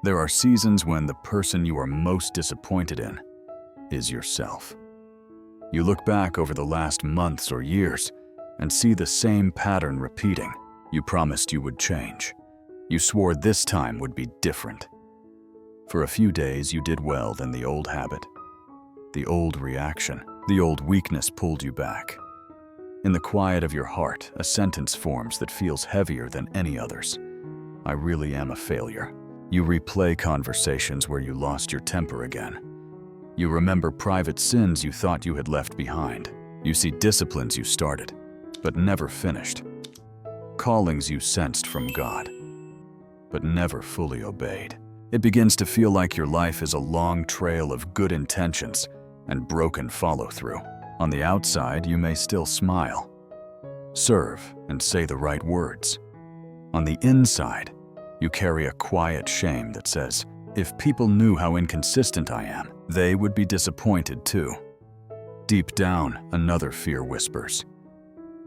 There are seasons when the person you are most disappointed in is yourself. You look back over the last months or years and see the same pattern repeating. You promised you would change. You swore this time would be different. For a few days, you did well, then the old habit, the old reaction, the old weakness pulled you back. In the quiet of your heart, a sentence forms that feels heavier than any others. I really am a failure. You replay conversations where you lost your temper again. You remember private sins you thought you had left behind. You see disciplines you started, but never finished. Callings you sensed from God, but never fully obeyed. It begins to feel like your life is a long trail of good intentions and broken follow-through. On the outside, you may still smile, serve, and say the right words. On the inside, you carry a quiet shame that says, if people knew how inconsistent I am, they would be disappointed too. Deep down, another fear whispers,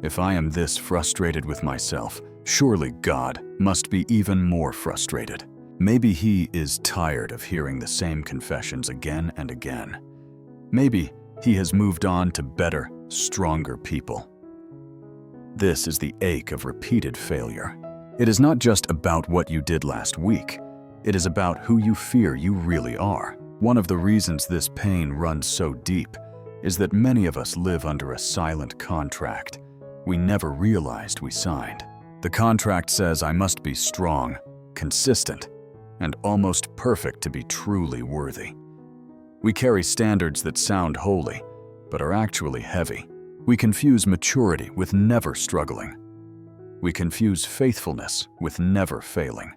if I am this frustrated with myself, surely God must be even more frustrated. Maybe He is tired of hearing the same confessions again and again. Maybe He has moved on to better, stronger people. This is the ache of repeated failure. It is not just about what you did last week. It is about who you fear you really are. One of the reasons this pain runs so deep is that many of us live under a silent contract we never realized we signed. The contract says I must be strong, consistent, and almost perfect to be truly worthy. We carry standards that sound holy, but are actually heavy. We confuse maturity with never struggling. We confuse faithfulness with never failing.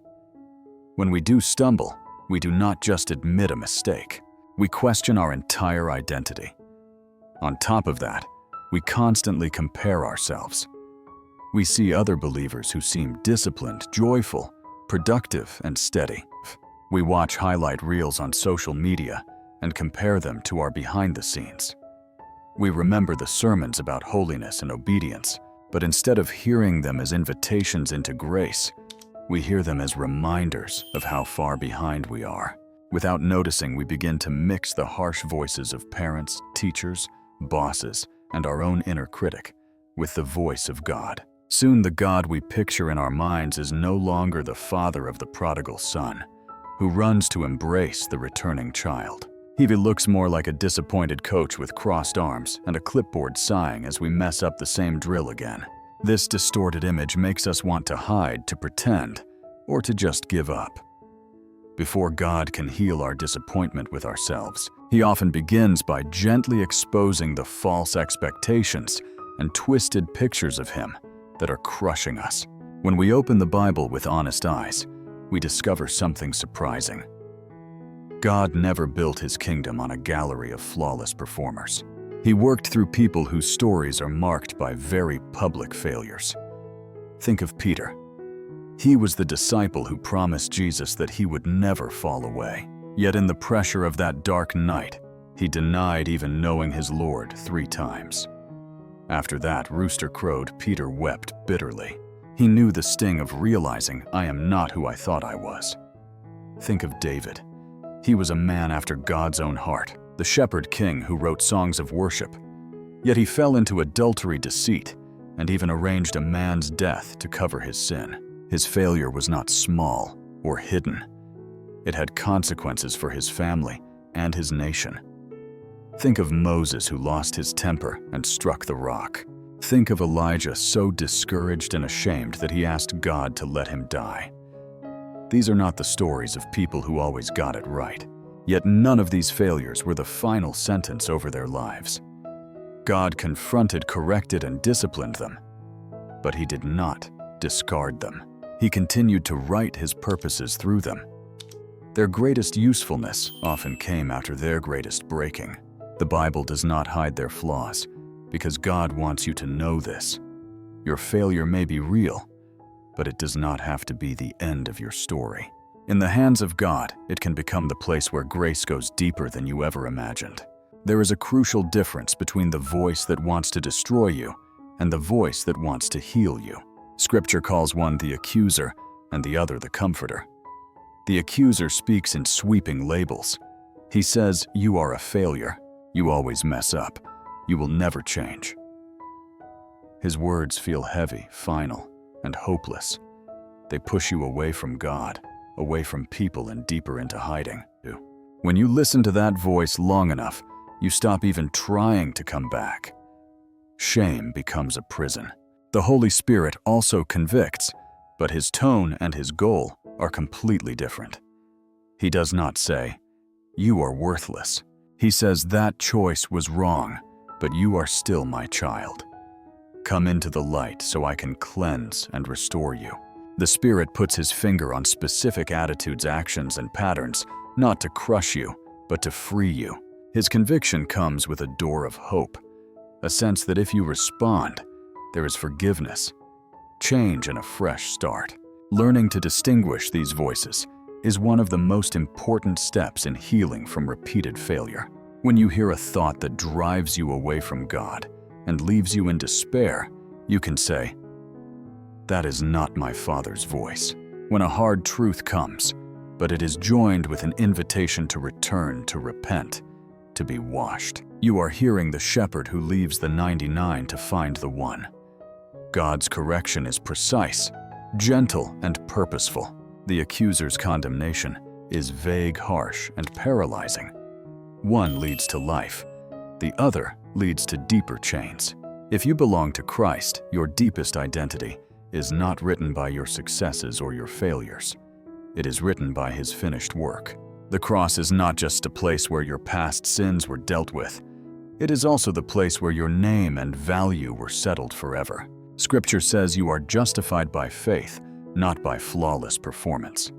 When we do stumble, we do not just admit a mistake. We question our entire identity. On top of that, we constantly compare ourselves. We see other believers who seem disciplined, joyful, productive, and steady. We watch highlight reels on social media and compare them to our behind the scenes. We remember the sermons about holiness and obedience, but instead of hearing them as invitations into grace, we hear them as reminders of how far behind we are. Without noticing, we begin to mix the harsh voices of parents, teachers, bosses, and our own inner critic with the voice of God. Soon the God we picture in our minds is no longer the father of the prodigal son, who runs to embrace the returning child. He looks more like a disappointed coach with crossed arms and a clipboard sighing as we mess up the same drill again. This distorted image makes us want to hide, to pretend, or to just give up. Before God can heal our disappointment with ourselves, He often begins by gently exposing the false expectations and twisted pictures of Him that are crushing us. When we open the Bible with honest eyes, we discover something surprising. God never built His kingdom on a gallery of flawless performers. He worked through people whose stories are marked by very public failures. Think of Peter. He was the disciple who promised Jesus that he would never fall away. Yet in the pressure of that dark night, he denied even knowing his Lord 3 times. After that rooster crowed, Peter wept bitterly. He knew the sting of realizing, I am not who I thought I was. Think of David. He was a man after God's own heart, the shepherd king who wrote songs of worship. Yet he fell into adultery, deceit, and even arranged a man's death to cover his sin. His failure was not small or hidden. It had consequences for his family and his nation. Think of Moses, who lost his temper and struck the rock. Think of Elijah, so discouraged and ashamed that he asked God to let him die. These are not the stories of people who always got it right. Yet none of these failures were the final sentence over their lives. God confronted, corrected, and disciplined them, but He did not discard them. He continued to write His purposes through them. Their greatest usefulness often came after their greatest breaking. The Bible does not hide their flaws, because God wants you to know this. Your failure may be real, but it does not have to be the end of your story. In the hands of God, it can become the place where grace goes deeper than you ever imagined. There is a crucial difference between the voice that wants to destroy you and the voice that wants to heal you. Scripture calls one the accuser and the other the comforter. The accuser speaks in sweeping labels. He says, "You are a failure. You always mess up. You will never change." His words feel heavy, final, and hopeless. They push you away from God, away from people, and deeper into hiding. When you listen to that voice long enough, you stop even trying to come back. Shame becomes a prison. The Holy Spirit also convicts, but his tone and his goal are completely different. He does not say, "You are worthless." He says, "That choice was wrong, but you are still my child. Come into the light so I can cleanse and restore you." The Spirit puts his finger on specific attitudes, actions, and patterns, not to crush you, but to free you. His conviction comes with a door of hope, a sense that if you respond, there is forgiveness, change, and a fresh start. Learning to distinguish these voices is one of the most important steps in healing from repeated failure. When you hear a thought that drives you away from God and leaves you in despair, you can say, "That is not my Father's voice." When a hard truth comes, but it is joined with an invitation to return, to repent, to be washed, you are hearing the shepherd who leaves the 99 to find the one. God's correction is precise, gentle, and purposeful. The accuser's condemnation is vague, harsh, and paralyzing. One leads to life, the other leads to deeper chains. If you belong to Christ, your deepest identity is not written by your successes or your failures. It is written by his finished work. The cross is not just a place where your past sins were dealt with. It is also the place where your name and value were settled forever. Scripture says you are justified by faith, not by flawless performance.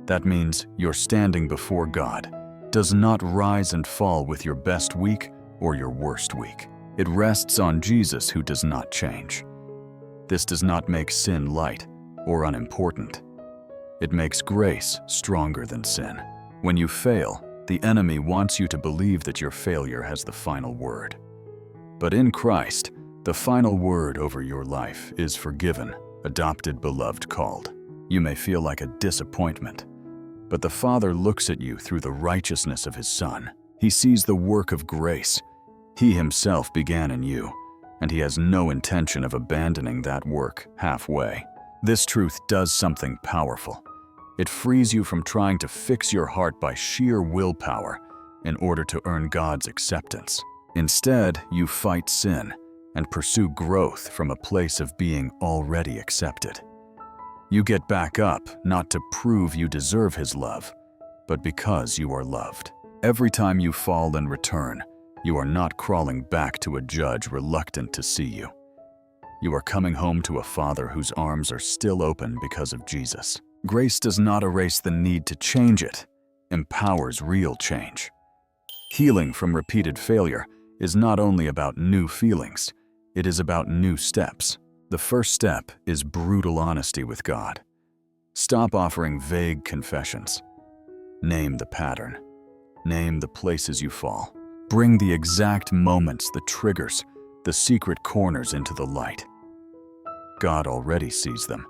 That means your standing before God does not rise and fall with your best week or your worst week. It rests on Jesus, who does not change. This does not make sin light or unimportant. It makes grace stronger than sin. When you fail, the enemy wants you to believe that your failure has the final word. But in Christ, the final word over your life is forgiven, adopted, beloved, called. You may feel like a disappointment, but the Father looks at you through the righteousness of his Son. He sees the work of grace he himself began in you, and he has no intention of abandoning that work halfway. This truth does something powerful. It frees you from trying to fix your heart by sheer willpower in order to earn God's acceptance. Instead, you fight sin and pursue growth from a place of being already accepted. You get back up not to prove you deserve his love, but because you are loved. Every time you fall and return, you are not crawling back to a judge reluctant to see you. You are coming home to a Father whose arms are still open because of Jesus. Grace does not erase the need to change, it empowers real change. Healing from repeated failure is not only about new feelings, it is about new steps. The first step is brutal honesty with God. Stop offering vague confessions. Name the pattern. Name the places you fall. Bring the exact moments, the triggers, the secret corners into the light. God already sees them,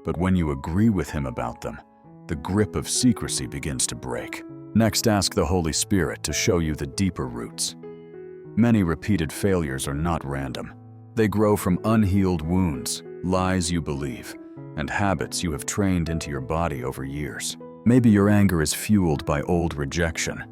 but when you agree with him about them, the grip of secrecy begins to break. Next, ask the Holy Spirit to show you the deeper roots. Many repeated failures are not random. They grow from unhealed wounds, lies you believe, and habits you have trained into your body over years. Maybe your anger is fueled by old rejection.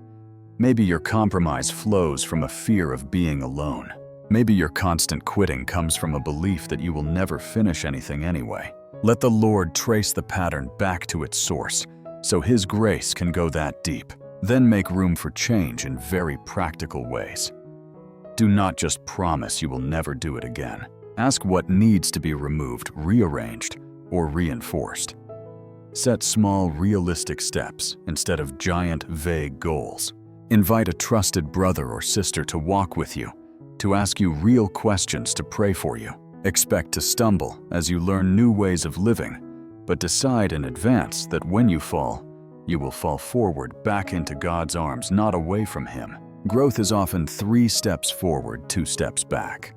Maybe your compromise flows from a fear of being alone. Maybe your constant quitting comes from a belief that you will never finish anything anyway. Let the Lord trace the pattern back to its source, so his grace can go that deep. Then make room for change in very practical ways. Do not just promise you will never do it again. Ask what needs to be removed, rearranged, or reinforced. Set small, realistic steps instead of giant, vague goals. Invite a trusted brother or sister to walk with you, to ask you real questions, to pray for you. Expect to stumble as you learn new ways of living, but decide in advance that when you fall, you will fall forward back into God's arms, not away from him. Growth is often 3 steps forward, 2 steps back.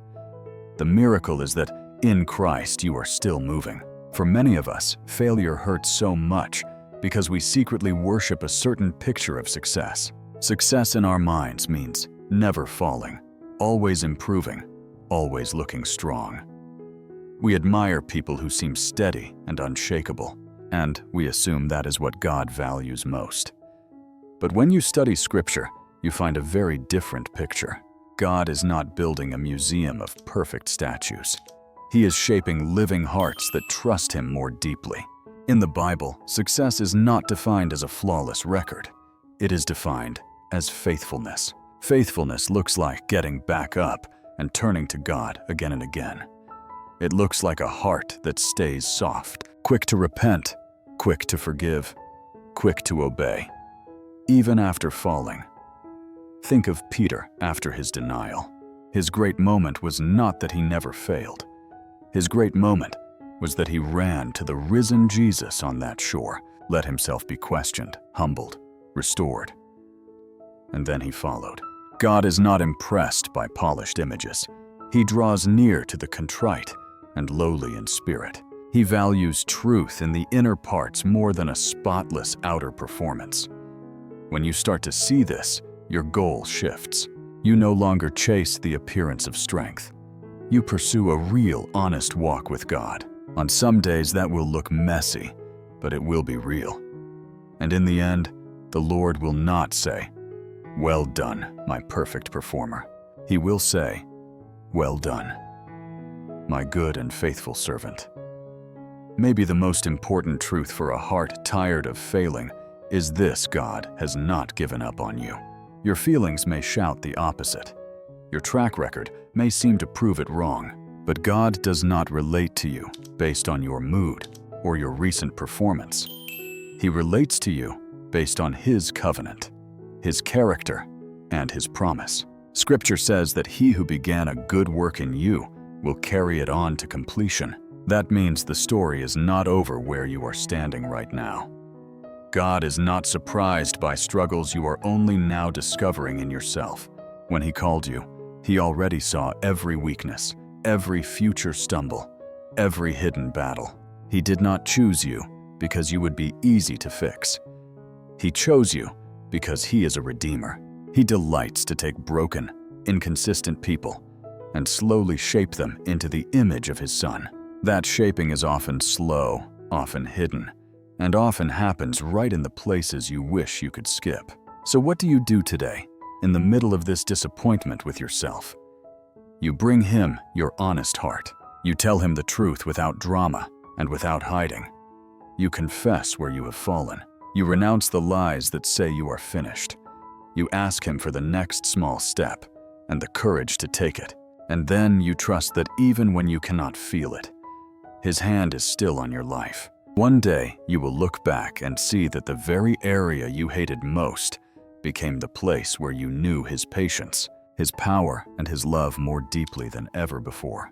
The miracle is that in Christ you are still moving. For many of us, failure hurts so much because we secretly worship a certain picture of success. Success in our minds means never falling, always improving, always looking strong. We admire people who seem steady and unshakable, and we assume that is what God values most. But when you study Scripture, you find a very different picture. God is not building a museum of perfect statues. He is shaping living hearts that trust Him more deeply. In the Bible, success is not defined as a flawless record. It is defined as faithfulness. Faithfulness looks like getting back up and turning to God again and again. It looks like a heart that stays soft, quick to repent, quick to forgive, quick to obey, even after falling. Think of Peter after his denial. His great moment was not that he never failed. His great moment was that he ran to the risen Jesus on that shore, let himself be questioned, humbled, restored. And then he followed. God is not impressed by polished images. He draws near to the contrite and lowly in spirit. He values truth in the inner parts more than a spotless outer performance. When you start to see this, your goal shifts. You no longer chase the appearance of strength. You pursue a real, honest walk with God. On some days that will look messy, but it will be real. And in the end, the Lord will not say, "Well done, my perfect performer." He will say, "Well done, my good and faithful servant." Maybe the most important truth for a heart tired of failing is this: God has not given up on you. Your feelings may shout the opposite. Your track record may seem to prove it wrong, but God does not relate to you based on your mood or your recent performance. He relates to you based on His covenant, His character, and His promise. Scripture says that He who began a good work in you will carry it on to completion. That means the story is not over where you are standing right now. God is not surprised by struggles you are only now discovering in yourself. When He called you, He already saw every weakness, every future stumble, every hidden battle. He did not choose you because you would be easy to fix. He chose you because He is a redeemer. He delights to take broken, inconsistent people and slowly shape them into the image of His Son. That shaping is often slow, often hidden, and often happens right in the places you wish you could skip. So what do you do today, in the middle of this disappointment with yourself? You bring Him your honest heart. You tell Him the truth without drama and without hiding. You confess where you have fallen. You renounce the lies that say you are finished. You ask Him for the next small step and the courage to take it. And then you trust that even when you cannot feel it, His hand is still on your life. One day, you will look back and see that the very area you hated most became the place where you knew His patience, His power, and His love more deeply than ever before.